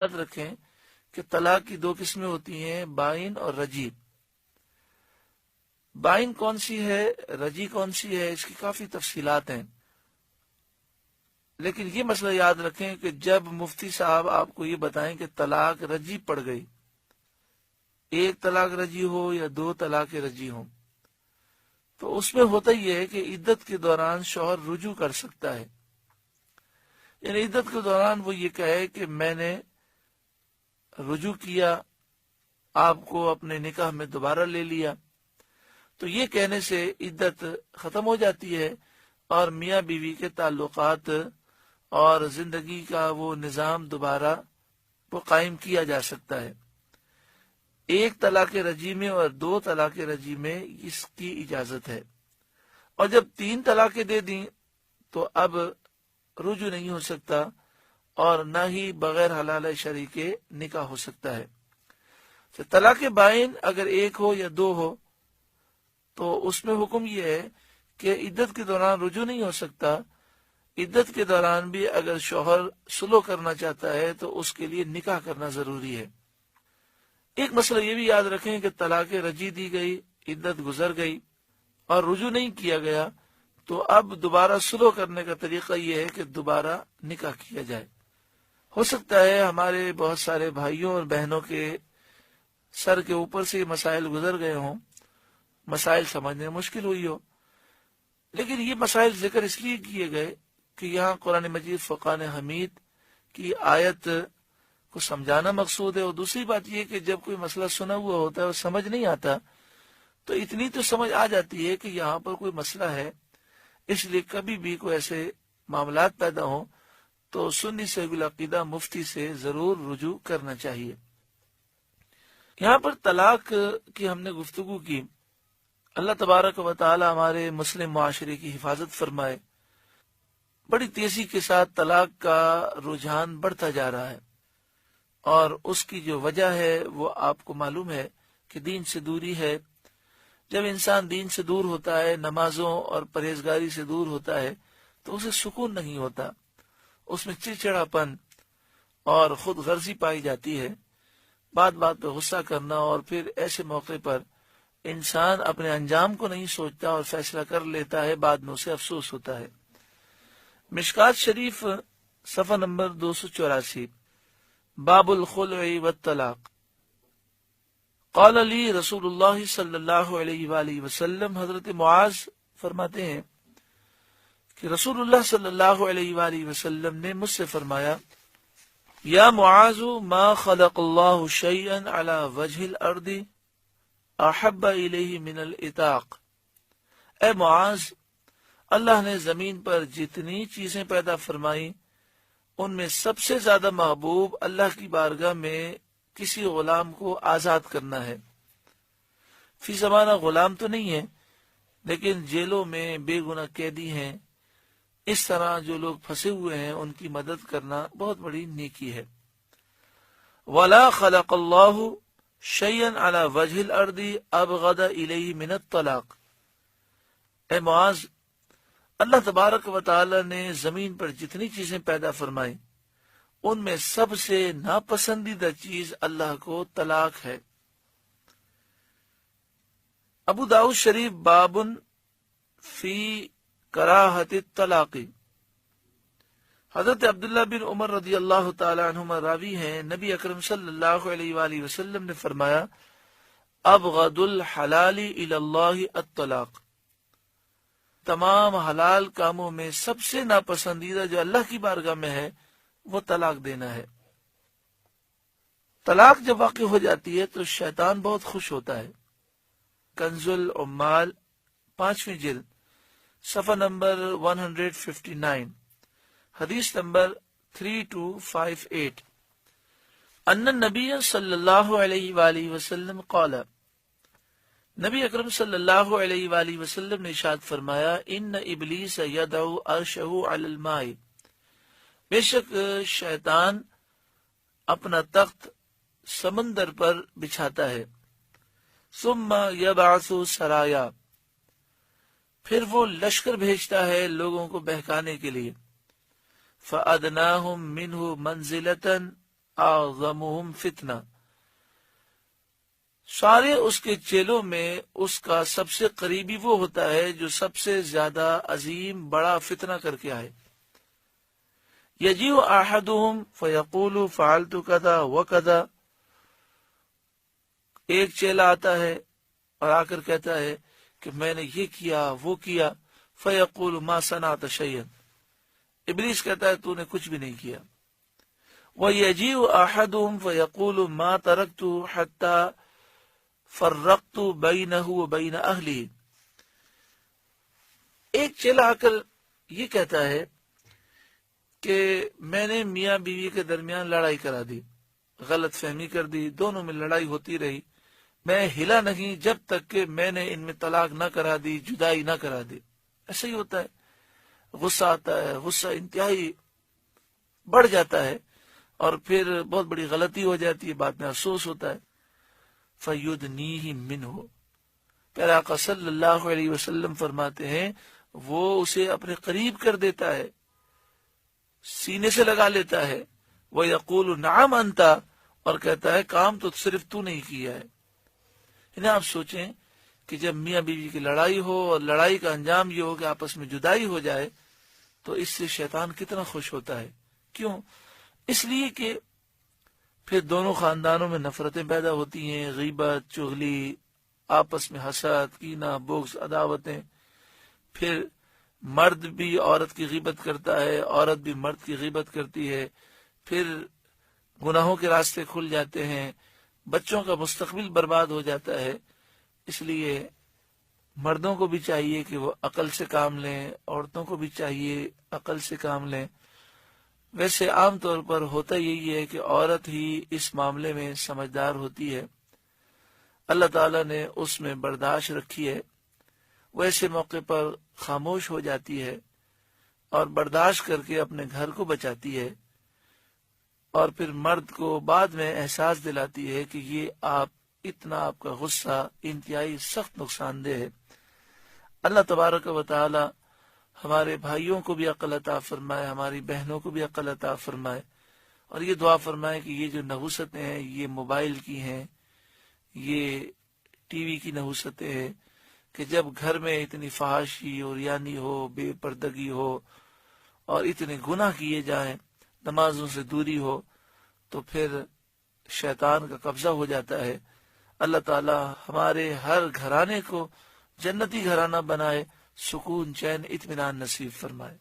یاد رکھیں کہ طلاق کی دو قسمیں ہوتی ہیں، بائن اور رجی۔ بائن کون سی ہے، رجی کون سی ہے، اس کی کافی تفصیلات ہیں، لیکن یہ مسئلہ یاد رکھیں کہ جب مفتی صاحب آپ کو یہ بتائیں کہ طلاق رجی پڑ گئی، ایک طلاق رجی ہو یا دو طلاق رجی ہوں، تو اس میں ہوتا یہ ہے کہ عدت کے دوران شوہر رجوع کر سکتا ہے، یعنی عدت کے دوران وہ یہ کہے کہ میں نے رجوع کیا، آپ کو اپنے نکاح میں دوبارہ لے لیا، تو یہ کہنے سے عدت ختم ہو جاتی ہے اور میاں بیوی کے تعلقات اور زندگی کا وہ نظام دوبارہ وہ قائم کیا جا سکتا ہے۔ ایک طلاق رجی میں اور دو طلاق رجی میں اس کی اجازت ہے، اور جب تین طلاقیں دے دیں تو اب رجوع نہیں ہو سکتا اور نہ ہی بغیر حلال شرعی کے نکاح ہو سکتا ہے۔ تو طلاق بائن اگر ایک ہو یا دو ہو تو اس میں حکم یہ ہے کہ عدت کے دوران رجوع نہیں ہو سکتا، عدت کے دوران بھی اگر شوہر سلو کرنا چاہتا ہے تو اس کے لیے نکاح کرنا ضروری ہے۔ ایک مسئلہ یہ بھی یاد رکھیں کہ طلاق رجی دی گئی، عدت گزر گئی اور رجوع نہیں کیا گیا، تو اب دوبارہ سلو کرنے کا طریقہ یہ ہے کہ دوبارہ نکاح کیا جائے۔ ہو سکتا ہے ہمارے بہت سارے بھائیوں اور بہنوں کے سر کے اوپر سے یہ مسائل گزر گئے ہوں، مسائل سمجھنے مشکل ہوئی ہو، لیکن یہ مسائل ذکر اس لیے کیے گئے کہ یہاں قرآن مجید فرقان حمید کی آیت کو سمجھانا مقصود ہے، اور دوسری بات یہ کہ جب کوئی مسئلہ سنا ہوا ہوتا ہے اور سمجھ نہیں آتا تو اتنی تو سمجھ آ جاتی ہے کہ یہاں پر کوئی مسئلہ ہے، اس لیے کبھی بھی کوئی ایسے معاملات پیدا ہوں تو سنی صحیح العقیدہ مفتی سے ضرور رجوع کرنا چاہیے۔ یہاں پر طلاق کی ہم نے گفتگو کی، اللہ تبارک و تعالی ہمارے مسلم معاشرے کی حفاظت فرمائے۔ بڑی تیزی کے ساتھ طلاق کا رجحان بڑھتا جا رہا ہے، اور اس کی جو وجہ ہے وہ آپ کو معلوم ہے کہ دین سے دوری ہے۔ جب انسان دین سے دور ہوتا ہے، نمازوں اور پرہیزگاری سے دور ہوتا ہے، تو اسے سکون نہیں ہوتا، اس میں چڑچڑاپن اور خود غرضی پائی جاتی ہے، بات بات پہ غصہ کرنا، اور پھر ایسے موقع پر انسان اپنے انجام کو نہیں سوچتا اور فیصلہ کر لیتا ہے، بعد میں اسے افسوس ہوتا ہے۔ مشکات شریف صفحہ نمبر 284، باب الخلع والطلاق۔ قال علی رسول اللہ صلی اللہ علیہ وآلہ وسلم، حضرت معاذ فرماتے ہیں کہ رسول اللہ صلی اللہ علیہ وآلہ وسلم نے مجھ سے فرمایا، یا معاذ ما خلق اللہ شیئا علی وجہ الارض احب الیہ من الاتاق۔ اے معاذ، اللہ نے زمین پر جتنی چیزیں پیدا فرمائی ان میں سب سے زیادہ محبوب اللہ کی بارگاہ میں کسی غلام کو آزاد کرنا ہے۔ فی زمانہ غلام تو نہیں ہے، لیکن جیلوں میں بے گناہ قیدی ہیں، اس طرح جو لوگ پھنسے ہوئے ہیں ان کی مدد کرنا بہت بڑی نیکی ہے۔ وَلَا خَلَقَ اللَّهُ شَيْئًا عَلَى وَجْهِ الْأَرْضِ أَبْغَضَ إِلَيْهِ مِنَ الطَّلَاقِ۔ اے معاذ، اللہ تبارک و تعالی نے زمین پر جتنی چیزیں پیدا فرمائیں ان میں سب سے ناپسندیدہ چیز اللہ کو طلاق ہے۔ ابو داؤد شریف باب فی کراہت الطلاق۔ حضرت عبداللہ بن عمر رضی اللہ تعالی عنہما راوی ہیں، نبی اکرم صلی اللہ علیہ وآلہ وسلم نے فرمایا، ابغض الحلال الی اللہ الطلاق۔ تمام حلال کاموں میں سب سے ناپسندیدہ جو اللہ کی بارگاہ میں ہے وہ طلاق دینا ہے۔ طلاق جب واقع ہو جاتی ہے تو شیطان بہت خوش ہوتا ہے۔ کنز العمال 5ویں جلد صفحہ نمبر 159، حدیث نمبر 3258، ان النبی صلی اللہ علیہ وآلہ وسلم قال، نبی اکرم صلی اللہ علیہ وآلہ وسلم نے ارشاد فرمایا، ان ابلیس یدعو عرشہ علی الماء، بے شک شیطان اپنا تخت سمندر پر بچھاتا ہے، ثم یبعث سرایا، پھر وہ لشکر بھیجتا ہے لوگوں کو بہکانے کے لیے، فأدناہم منہ منزلۃ اعظمهم فتنہ، سارے اس کے چیلوں میں اس کا سب سے قریبی وہ ہوتا ہے جو سب سے زیادہ عظیم بڑا فتنہ کر کے آئے۔ یجیء احدهم فیقول فعلت کذا وکذا، ایک چیلا آتا ہے اور آ کر کہتا ہے کہ میں نے یہ کیا وہ کیا، فیقول ما صنعت شیئا، ابلیس کہتا ہے تو نے کچھ بھی نہیں کیا۔ وَيَجِيءُ أَحَدُهُمْ فَيَقُولُ مَا تَرَكْتُ حَتَّى فَرَّقْتُ بَيْنَهُ وَبَيْنَ أَهْلِهِ، ایک چیلا آ کر یہ کہتا ہے کہ میں نے میاں بیوی کے درمیان لڑائی کرا دی، غلط فہمی کر دی، دونوں میں لڑائی ہوتی رہی، میں ہلا نہیں جب تک کہ میں نے ان میں طلاق نہ کرا دی، جدائی نہ کرا دی۔ ایسا ہی ہوتا ہے، غصہ آتا ہے، غصہ انتہائی بڑھ جاتا ہے اور پھر بہت بڑی غلطی ہو جاتی ہے، بعد میں افسوس ہوتا ہے۔ فَيُدْنِيهِ مِنْهُ، پیارے آقا صلی اللہ علیہ وسلم فرماتے ہیں وہ اسے اپنے قریب کر دیتا ہے، سینے سے لگا لیتا ہے۔ وَيَقُولُ نَعَمْ أَنْتَ، اور کہتا ہے کام تو صرف تو نہیں کیا ہے۔ یعنی آپ سوچیں کہ جب میاں بیوی کی لڑائی ہو اور لڑائی کا انجام یہ ہو کہ آپس میں جدائی ہو جائے تو اس سے شیطان کتنا خوش ہوتا ہے۔ کیوں؟ اس لیے کہ پھر دونوں خاندانوں میں نفرتیں پیدا ہوتی ہیں، غیبت، چغلی، آپس میں حسد، کینہ، بغض، عداوتیں، پھر مرد بھی عورت کی غیبت کرتا ہے، عورت بھی مرد کی غیبت کرتی ہے، پھر گناہوں کے راستے کھل جاتے ہیں، بچوں کا مستقبل برباد ہو جاتا ہے۔ اس لیے مردوں کو بھی چاہیے کہ وہ عقل سے کام لیں، عورتوں کو بھی چاہیے عقل سے کام لیں۔ ویسے عام طور پر ہوتا یہی ہے کہ عورت ہی اس معاملے میں سمجھدار ہوتی ہے، اللہ تعالیٰ نے اس میں برداشت رکھی ہے، وہ ایسے موقع پر خاموش ہو جاتی ہے اور برداشت کر کے اپنے گھر کو بچاتی ہے، اور پھر مرد کو بعد میں احساس دلاتی ہے کہ یہ آپ کا غصہ انتہائی سخت نقصان دہ ہے۔ اللہ تبارک و تعالی ہمارے بھائیوں کو بھی عقل عطا فرمائے، ہماری بہنوں کو بھی عقل عطا فرمائے، اور یہ دعا فرمائے کہ یہ جو نحوستیں ہیں یہ موبائل کی ہیں، یہ ٹی وی کی نحوستیں ہیں، کہ جب گھر میں اتنی فحاشی اور ریانی ہو، بے پردگی ہو اور اتنے گناہ کیے جائیں، نمازوں سے دوری ہو، تو پھر شیطان کا قبضہ ہو جاتا ہے۔ اللہ تعالی ہمارے ہر گھرانے کو جنتی گھرانہ بنائے، سکون، چین، اطمینان نصیب فرمائے۔